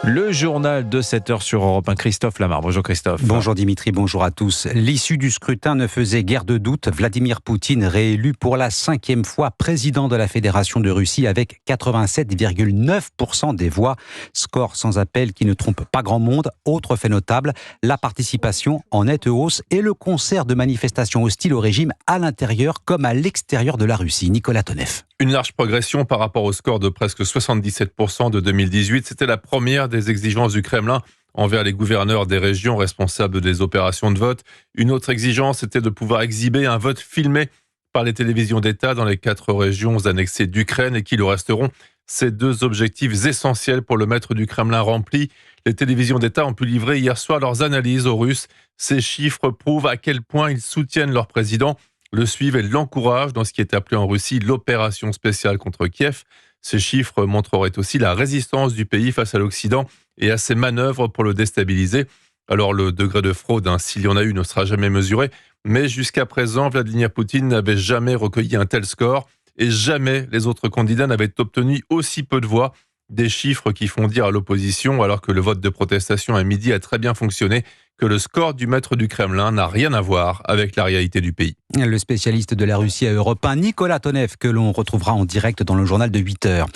Le journal de 7 heures sur Europe 1, Christophe Lamar. Bonjour Christophe. Bonjour Dimitri, bonjour à tous. L'issue du scrutin ne faisait guère de doute. Vladimir Poutine réélu pour la 5e fois président de la Fédération de Russie avec 87,9% des voix. Score sans appel qui ne trompe pas grand monde. Autre fait notable, la participation en nette hausse et le concert de manifestations hostiles au régime à l'intérieur comme à l'extérieur de la Russie. Nicolas Tonev. Une large progression par rapport au score de presque 77% de 2018. C'était la première des exigences du Kremlin envers les gouverneurs des régions responsables des opérations de vote. Une autre exigence était de pouvoir exhiber un vote filmé par les télévisions d'État dans les 4 régions annexées d'Ukraine et qui le resteront. Ces 2 objectifs essentiels pour le maître du Kremlin remplis. Les télévisions d'État ont pu livrer hier soir leurs analyses aux Russes. Ces chiffres prouvent à quel point ils soutiennent leur président, le suivent et l'encouragent dans ce qui est appelé en Russie l'opération spéciale contre Kiev. Ces chiffres montreraient aussi la résistance du pays face à l'Occident et à ses manœuvres pour le déstabiliser. Alors le degré de fraude, s'il y en a eu, ne sera jamais mesuré, mais jusqu'à présent, Vladimir Poutine n'avait jamais recueilli un tel score et jamais les autres candidats n'avaient obtenu aussi peu de voix. Des chiffres qui font dire à l'opposition, alors que le vote de protestation à midi a très bien fonctionné, que le score du maître du Kremlin n'a rien à voir avec la réalité du pays. Le spécialiste de la Russie à Europe 1, Nicolas Tonev, que l'on retrouvera en direct dans le journal de 8 heures.